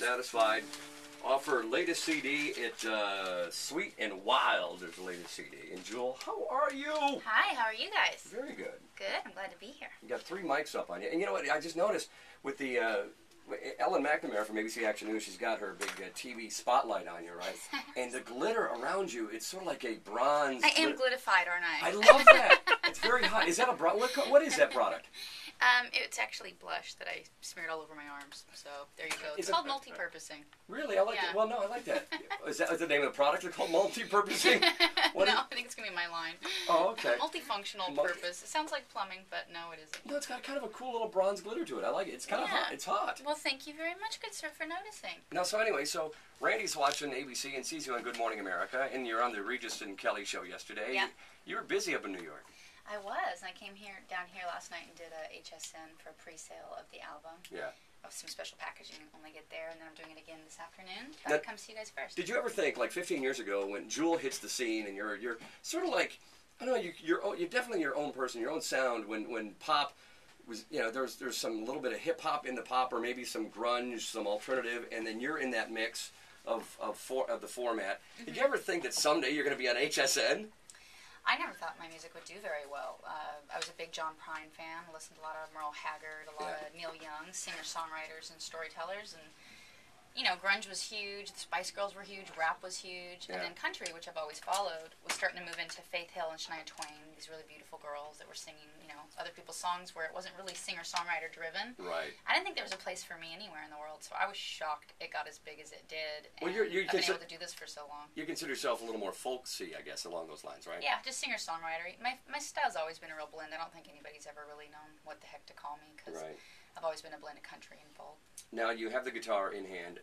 satisfied. Off her latest CD, it's Sweet and Wild is the latest CD. And Jewel, how are you? Hi, how are you guys? Very good. Good, I'm glad to be here. You got 3 mics up on you. And you know what, I just noticed with the, Ellen McNamara from ABC Action News, she's got her big TV spotlight on you, right? And the glitter around you, it's sort of like a bronze. I am glitified, aren't I? I love that. It's very hot. Is that a what is that product? It's actually blush that I smeared all over my arms. So there you go. It's Is called it, multi-purposing. Really? I like it. Well, no, I like that. Is that the name of the product? It's called multi-purposing? No, I think it's going to be my line. Oh, okay. Multifunctional purpose. It sounds like plumbing, but no, it isn't. No, it's got kind of a cool little bronze glitter to it. I like it. It's kind of hot. It's hot. Well, thank you very much, good sir, for noticing. Now, so anyway, so Randy's watching ABC and sees you on Good Morning America, and you're on the Regis and Kelly show yesterday. Yeah. You were busy up in New York. I was, and I came down here last night and did a HSN for a pre-sale of the album. Yeah. Of some special packaging, only get there, and then I'm doing it again this afternoon. Now, Thought I'd come see you guys first. Did you ever think, like 15 years ago, when Jewel hits the scene, and you're sort of like, I don't know, you're definitely your own person, your own sound. When pop was, you know, there's some little bit of hip hop in the pop, or maybe some grunge, some alternative, and then you're in that mix of the format. Mm-hmm. Did you ever think that someday you're going to be on HSN? I never thought my music would do very well. I was a big John Prine fan, listened to a lot of Merle Haggard, a lot of Neil Young, singer-songwriters and storytellers, and, you know, grunge was huge, the Spice Girls were huge, rap was huge, and then country, which I've always followed, was starting to move into Faith Hill and Shania Twain, these really beautiful girls that were singing, you know, other people's songs where it wasn't really singer-songwriter driven. Right. I didn't think there was a place for me anywhere in the world, so I was shocked it got as big as it did, and well, I've been able to do this for so long. You consider yourself a little more folksy, I guess, along those lines, right? Yeah, just singer-songwriter. My style's always been a real blend. I don't think anybody's ever really known what the heck to call me, because I've always been a blend of country and folk. Now, you have the guitar in hand.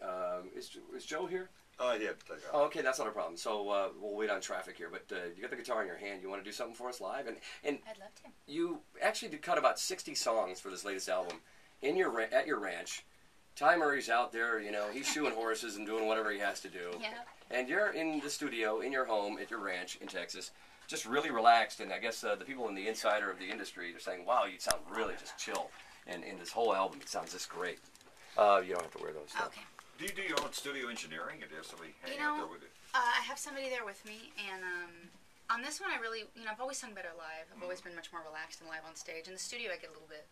Is Joe here? Yeah. Oh, okay, that's not a problem. So we'll wait on traffic here. But you got the guitar in your hand. You want to do something for us live? And I'd love to. You actually did cut about 60 songs for this latest album at your ranch. Ty Murray's out there, you know, he's shoeing horses and doing whatever he has to do. Yeah. And you're in the studio, in your home, at your ranch in Texas, just really relaxed. And I guess the people in the insider of the industry are saying, wow, you sound really just chill. And in this whole album, it sounds just great. You don't have to wear those. Okay. Do you do your own studio engineering, or do you have somebody hanging out there with you? I have somebody there with me, and on this one, I really, you know, I've always sung better live. I've always been much more relaxed and live on stage. In the studio, I get a little bit,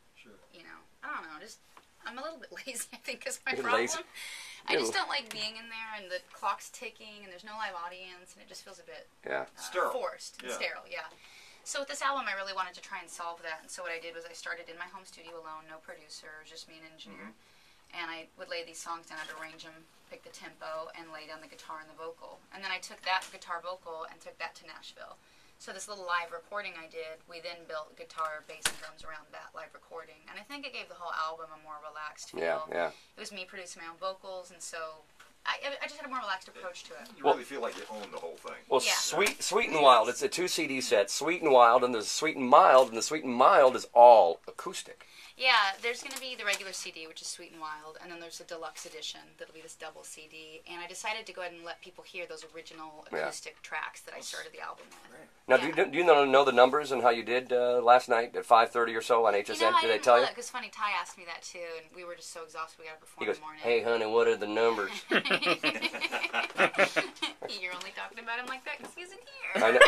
you know, I don't know, I'm a little bit lazy, I think, is my problem. Lazy. I just don't like being in there, and the clock's ticking, and there's no live audience, and it just feels a bit sterile. Forced and sterile, So with this album, I really wanted to try and solve that, and so what I did was I started in my home studio alone, no producer, just me and an engineer. And I would lay these songs down, I'd arrange them, pick the tempo, and lay down the guitar and the vocal. And then I took that guitar vocal and took that to Nashville. So this little live recording I did, we then built guitar, bass, and drums around that live recording. And I think it gave the whole album a more relaxed feel. Yeah. It was me producing my own vocals, and so I just had a more relaxed approach to it. You really feel like you own the whole thing. Well, Sweet and Wild, it's a 2 CD set, Sweet and Wild, and there's Sweet and Mild, and the Sweet and Mild is all acoustic. Yeah, there's going to be the regular CD, which is Sweet and Wild, and then there's a deluxe edition that'll be this double CD. And I decided to go ahead and let people hear those original acoustic tracks that I started the album with. Now, do you know the numbers and how you did last night at 5:30 or so on HSN? You know, did they tell you? Because funny, Ty asked me that too, and we were just so exhausted we got to perform he goes, in the morning. "Hey, honey, what are the numbers?" You're only talking about him like that because he's in here. I know.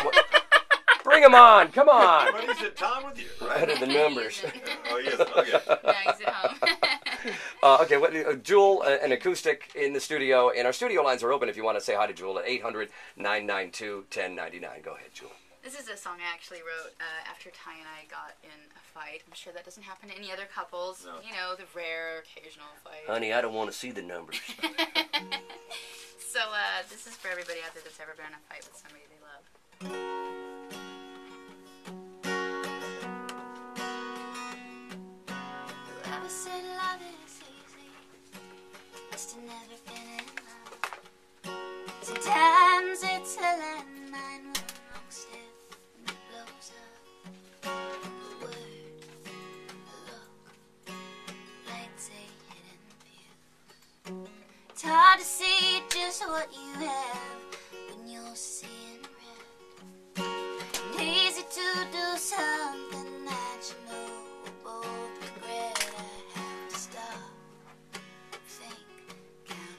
Bring him on! Come on! But he's at Tom with you, right? What are the numbers? Oh, yes. Okay. No, he's at home. Okay, Jewel, an acoustic in the studio, and our studio lines are open if you want to say hi to Jewel at 800-992-1099. Go ahead, Jewel. This is a song I actually wrote after Ty and I got in a fight. I'm sure that doesn't happen to any other couples. No. You know, the rare occasional fight. Honey, I don't want to see the numbers. So this is for everybody out there that's ever been in a fight with somebody they love. Whoever said love is easy must have never been in love. Sometimes it's a landmine when the wrong step and it blows up. A word, a look, lights a hidden view. It's hard to see just what you have when you're seeing red. And easy to do something that you know we'll both regret. I have to stop, think, count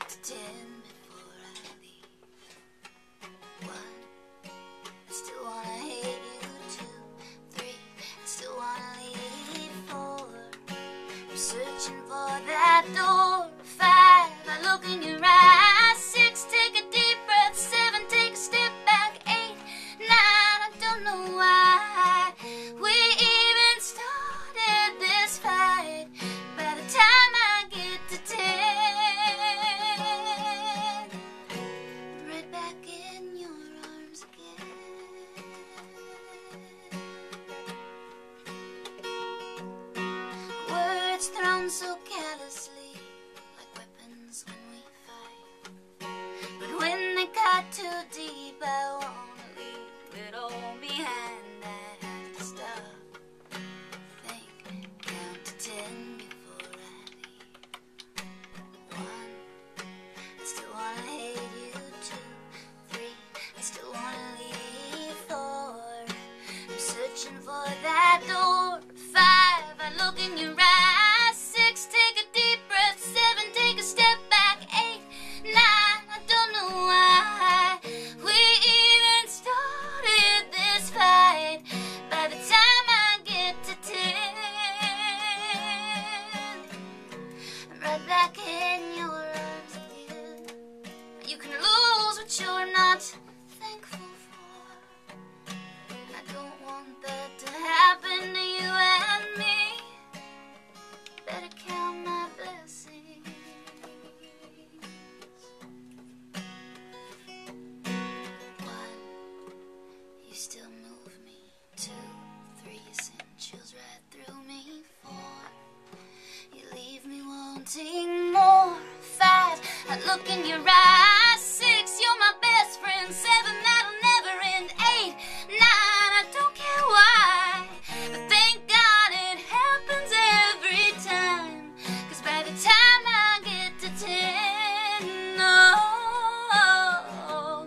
I look in your eyes. 6, you're my best friend. 7, that'll never end. 8, 9, I don't care why. But thank God it happens every time. 'Cause by the time I get to 10, oh,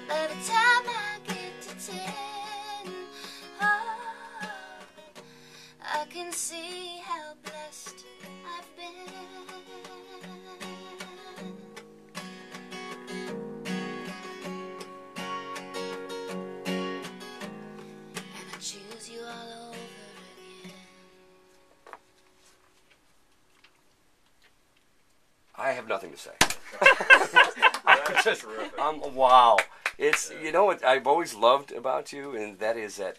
by the time I get to 10, oh, I can see how blessed I've been. And I choose you all over again. I have nothing to say. That's terrific. Wow. It's, you know what I've always loved about you, and that is that,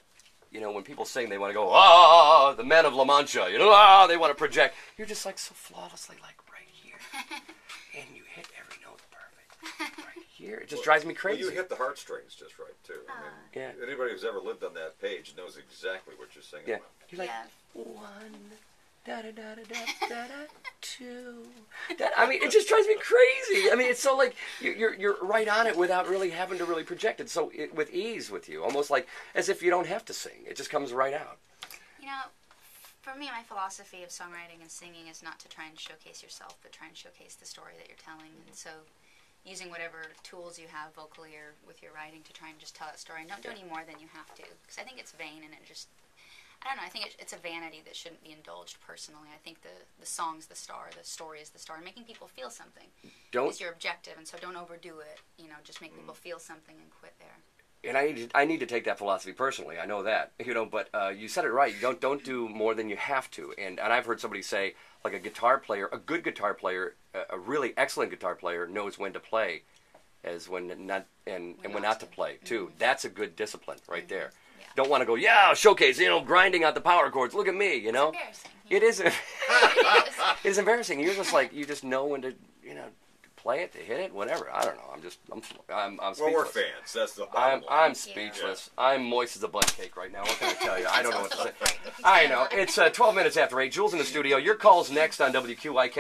you know, when people sing, they want to go, ah, the men of La Mancha, you know, ah, they want to project. You're just like so flawlessly, like right here. And you hit every note perfect. Right here. It just drives me crazy. Well, you hit the heartstrings just right, too. I mean, Yeah. anybody who's ever lived on that page knows exactly what you're singing Yeah. about. You're like, Yeah. 1, da da da da da da da, 2. I mean, it just drives me crazy. I mean, it's so like you're right on it without really having to really project it. So with ease with you, almost like as if you don't have to sing. It just comes right out. You know, for me, my philosophy of songwriting and singing is not to try and showcase yourself, but try and showcase the story that you're telling. And so using whatever tools you have vocally or with your writing to try and just tell that story. And don't do any more than you have to. Because I think it's vain and it just, I don't know, I think it's a vanity that shouldn't be indulged personally. I think the song's the star, the story is the star. And making people feel something is your objective. And so don't overdo it. You know, just make people feel something and quit there. And I need to take that philosophy personally. I know that, you know. But you said it right. You don't do more than you have to. And I've heard somebody say, like a guitar player, a good guitar player, a really excellent guitar player knows when to play, as when not and when not to play too. That's a good discipline right there. Yeah. Don't want to go, yeah, showcase, you know, grinding out the power chords. Look at me, you know. It's embarrassing. It is. It is. It is embarrassing. You're just like, you just know when to, you know, play it, to hit it, whatever. I don't know. I'm speechless. Well, we're fans. That's the bottom line. I'm speechless. I'm moist as a bundt cake right now. What can I tell you? I don't know what to say. I know. It's 12 minutes after 8. Jules in the studio. Your call's next on WQYK.